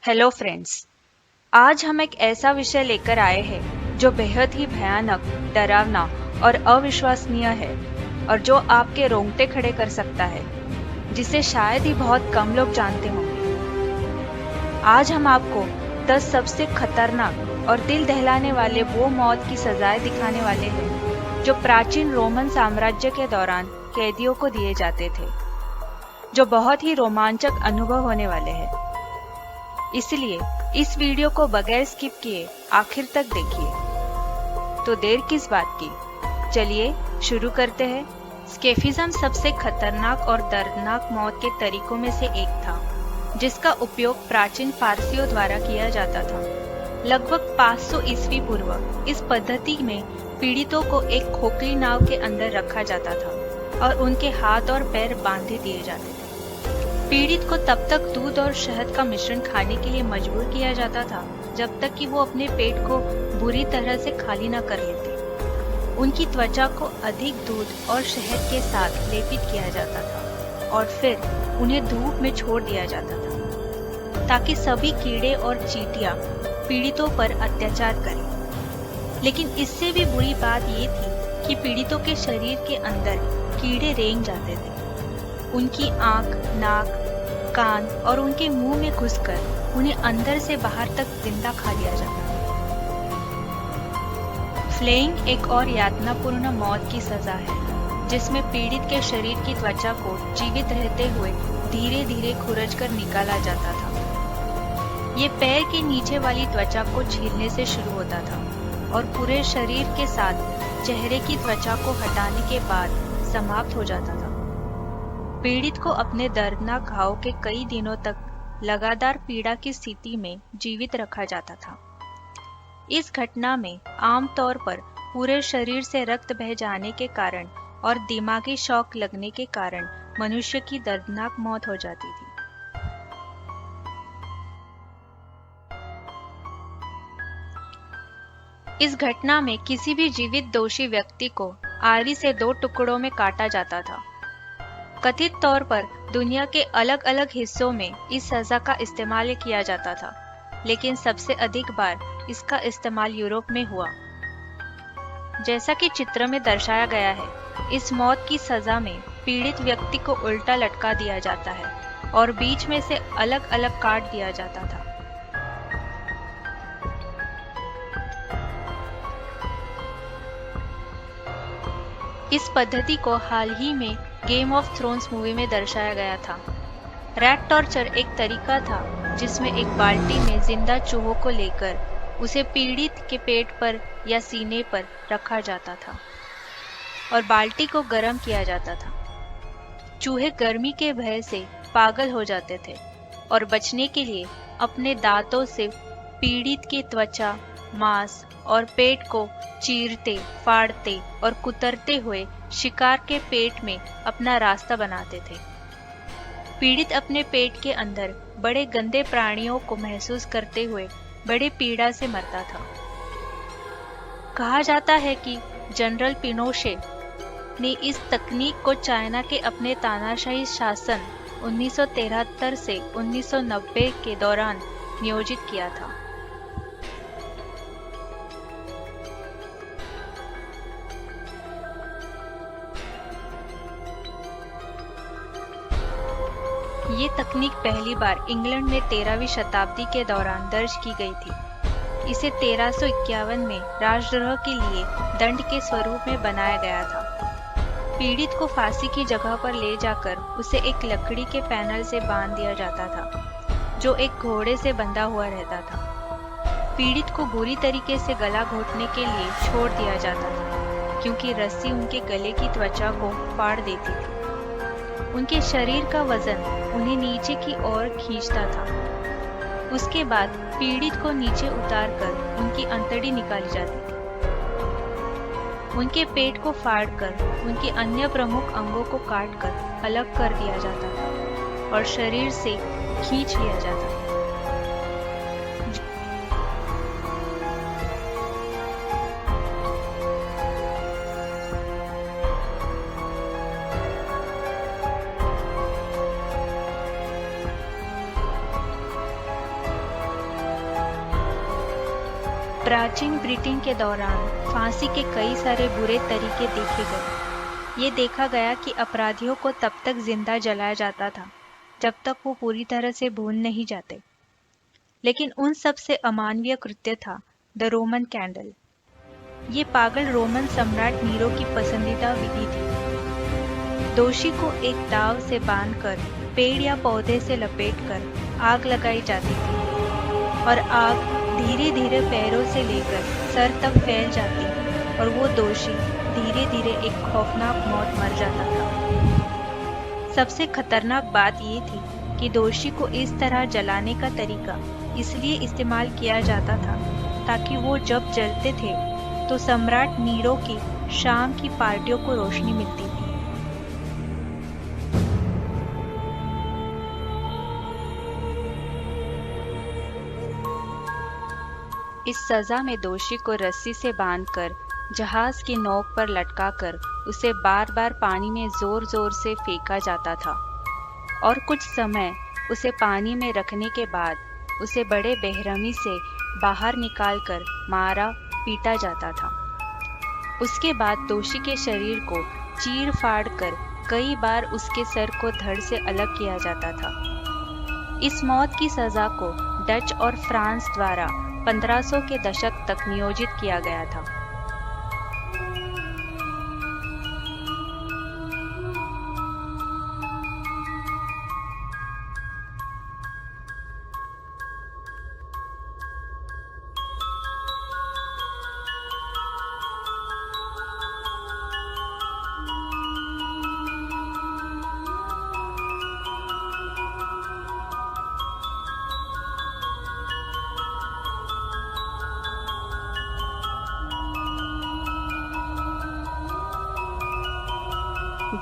Hello friends. आज हम एक ऐसा विषय लेकर आए हैं जो बेहद ही भयानक, डरावना और अविश्वसनीय है और जो आपके रोंगटे खड़े कर सकता है, जिसे शायद ही बहुत कम लोग जानते होंगे। आज हम आपको 10 सबसे खतरनाक और दिल दहलाने वाले वो मौत की सजाएं दिखाने वाले हैं जो प्राचीन रोमन साम्राज्य के दौरान कैदियों को दिए जाते थे, जो बहुत ही रोमांचक अनुभव होने वाले हैं। इसलिए इस वीडियो को बगैर स्किप किए आखिर तक देखिए। तो देर किस बात की, चलिए शुरू करते हैं। स्केफिज्म सबसे खतरनाक और दर्दनाक मौत के तरीकों में से एक था, जिसका उपयोग प्राचीन फारसियों द्वारा किया जाता था। लगभग 500 ईस्वी पूर्व इस पद्धति में पीड़ितों को एक खोखली नाव के अंदर रखा जाता था और उनके हाथ और पैर बांधे दिए जाते थे। पीड़ित को तब तक दूध और शहद का मिश्रण खाने के लिए मजबूर किया जाता था जब तक कि वो अपने पेट को बुरी तरह से खाली न कर लेते। उनकी त्वचा को अधिक दूध और शहद के साथ लेपित किया जाता था और फिर उन्हें धूप में छोड़ दिया जाता था ताकि सभी कीड़े और चींटियां पीड़ितों पर अत्याचार करें। लेकिन इससे भी बुरी बात ये थी कि पीड़ितों के शरीर के अंदर कीड़े रेंग जाते थे। उनकी आंख, नाक, कान और उनके मुंह में घुसकर उन्हें अंदर से बाहर तक जिंदा खा लिया जाता था। फ्लेइंग एक और यातनापूर्ण मौत की सजा है, जिसमें पीड़ित के शरीर की त्वचा को जीवित रहते हुए धीरे धीरे खुरचकर निकाला जाता था। ये पैर के नीचे वाली त्वचा को छीलने से शुरू होता था और पूरे शरीर के साथ चेहरे की त्वचा को हटाने के बाद समाप्त हो जाता था। पीड़ित को अपने दर्दनाक घाव के कई दिनों तक लगातार पीड़ा की स्थिति में जीवित रखा जाता था। इस घटना में आमतौर पर पूरे शरीर से रक्त बह जाने के कारण और दिमागी शॉक लगने के कारण मनुष्य की दर्दनाक मौत हो जाती थी। इस घटना में किसी भी जीवित दोषी व्यक्ति को आरी से 2 टुकड़ों में काटा जाता था। कथित तौर पर दुनिया के अलग अलग हिस्सों में इस सजा का इस्तेमाल किया जाता था, लेकिन सबसे अधिक बार इसका इस्तेमाल यूरोप में हुआ। जैसा कि चित्र में दर्शाया गया है, इस मौत की सजा में पीड़ित व्यक्ति को उल्टा लटका दिया जाता है और बीच में से अलग अलग काट दिया जाता था। इस पद्धति को हाल ही में गेम ऑफ थ्रोन्स मूवी में दर्शाया गया था। रैट टॉर्चर एक तरीका था जिसमें एक बाल्टी में जिंदा चूहों को लेकर उसे पीड़ित के पेट पर या सीने पर रखा जाता था और बाल्टी को गर्म किया जाता था। चूहे गर्मी के भय से पागल हो जाते थे और बचने के लिए अपने दांतों से पीड़ित की त्वचा, मांस और पेट को चीरते, फाड़ते और कुतरते हुए शिकार के पेट में अपना रास्ता बनाते थे। पीड़ित अपने पेट के अंदर बड़े गंदे प्राणियों को महसूस करते हुए बड़े पीड़ा से मरता था। कहा जाता है कि जनरल पिनोशे ने इस तकनीक को चाइना के अपने तानाशाही शासन 1973 से 1990 के दौरान नियोजित किया था। ये तकनीक पहली बार इंग्लैंड में 13वीं शताब्दी के दौरान दर्ज की गई थी। इसे 1351 में राजद्रोह के लिए दंड के स्वरूप में बनाया गया था। पीड़ित को फांसी की जगह पर ले जाकर उसे एक लकड़ी के पैनल से बांध दिया जाता था, जो एक घोड़े से बंधा हुआ रहता था। पीड़ित को बुरी तरीके से गला घोटने के लिए छोड़ दिया जाता था, क्योंकि रस्सी उनके गले की त्वचा को फाड़ देती थी। उनके शरीर का वजन उन्हें नीचे की ओर खींचता था। उसके बाद पीड़ित को नीचे उतारकर उनकी अंतड़ी निकाली जाती थी। उनके पेट को फाड़कर उनके अन्य प्रमुख अंगों को काटकर अलग कर दिया जाता था और शरीर से खींच लिया जाता था। प्राचीन ब्रिटेन के दौरान फांसी के कई सारे बुरे तरीके देखे गए। ये देखा गया कि अपराधियों को तब तक जिंदा जलाया जाता था जब तक वो पूरी तरह से भून नहीं जाते। लेकिन उन सब से अमानवीय कृत्य था द रोमन कैंडल। ये पागल रोमन सम्राट नीरो की पसंदीदा विधि थी। दोषी को एक दाव से बांधकर पेड़ या पौधे से लपेटकर आग लगाई जाती थी और आग धीरे धीरे पैरों से लेकर सर तक फैल जाती और वो दोषी धीरे धीरे एक खौफनाक मौत मर जाता था। सबसे खतरनाक बात ये थी कि दोषी को इस तरह जलाने का तरीका इसलिए इस्तेमाल किया जाता था ताकि वो जब जलते थे तो सम्राट नीरो की शाम की पार्टियों को रोशनी मिलती थी। इस सजा में दोषी को रस्सी से बांधकर जहाज की नोक पर लटकाकर उसे बार बार पानी में जोर जोर से फेंका जाता था और कुछ समय उसे पानी में रखने के बाद उसे बड़े बेरहमी से बाहर निकालकर मारा पीटा जाता था। उसके बाद दोषी के शरीर को चीर फाड़ कर कई बार उसके सर को धड़ से अलग किया जाता था। इस मौत की सजा को डच और फ्रांस द्वारा 1500 के दशक तक नियोजित किया गया था।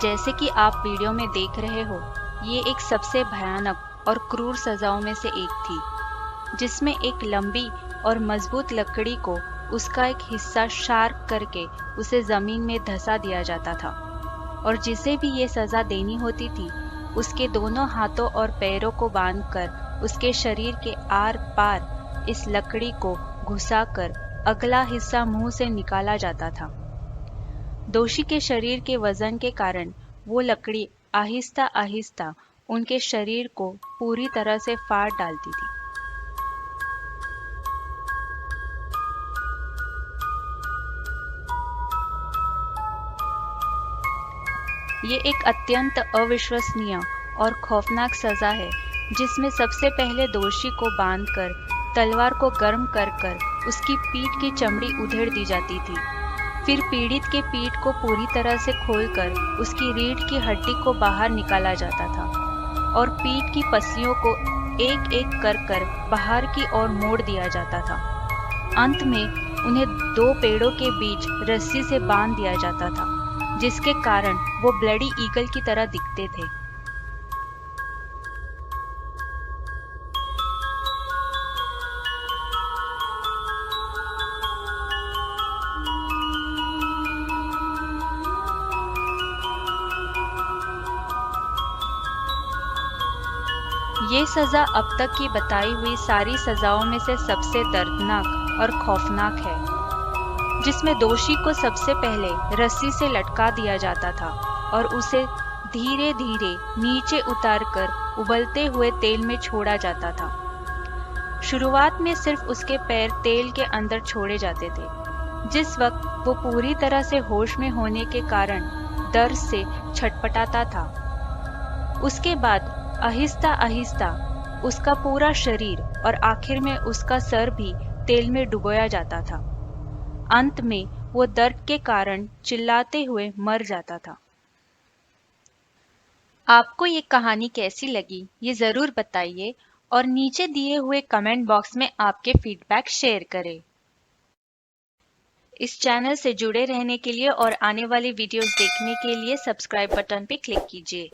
जैसे कि आप वीडियो में देख रहे हो, ये एक सबसे भयानक और क्रूर सजाओं में से एक थी, जिसमें एक लंबी और मजबूत लकड़ी को उसका एक हिस्सा शार्प करके उसे जमीन में धंसा दिया जाता था और जिसे भी ये सजा देनी होती थी उसके दोनों हाथों और पैरों को बांधकर उसके शरीर के आर पार इस लकड़ी को घुसाकर अगला हिस्सा मुंह से निकाला जाता था। दोषी के शरीर के वजन के कारण वो लकड़ी आहिस्ता आहिस्ता उनके शरीर को पूरी तरह से फाड़ डालती थी। ये एक अत्यंत अविश्वसनीय और खौफनाक सजा है जिसमें सबसे पहले दोषी को बांधकर तलवार को गर्म कर उसकी पीठ की चमड़ी उधेड़ दी जाती थी। फिर पीड़ित के पीठ को पूरी तरह से खोलकर उसकी रीढ़ की हड्डी को बाहर निकाला जाता था और पीठ की पसलियों को एक एक कर बाहर की ओर मोड़ दिया जाता था। अंत में उन्हें दो पेड़ों के बीच रस्सी से बांध दिया जाता था, जिसके कारण वो ब्लडी ईगल की तरह दिखते थे। ये सजा अब तक की बताई हुई सारी सजाओं में से सबसे दर्दनाक और खौफनाक है, जिसमें दोषी को सबसे पहले रस्सी से लटका दिया जाता था और उसे धीरे धीरे नीचे उतारकर उबलते हुए तेल में छोड़ा जाता था। शुरुआत में सिर्फ उसके पैर तेल के अंदर छोड़े जाते थे, जिस वक्त वो पूरी तरह से होश में होने के कारण दर्द से छटपटाता था। उसके बाद आहिस्ता आहिस्ता उसका पूरा शरीर और आखिर में उसका सर भी तेल में डुबोया जाता था। अंत में वो दर्द के कारण चिल्लाते हुए मर जाता था। आपको ये कहानी कैसी लगी ये ज़रूर बताइए और नीचे दिए हुए कमेंट बॉक्स में आपके फीडबैक शेयर करें। इस चैनल से जुड़े रहने के लिए और आने वाली वीडियोस देखने के लिए सब्सक्राइब बटन पे क्लिक कीजिए।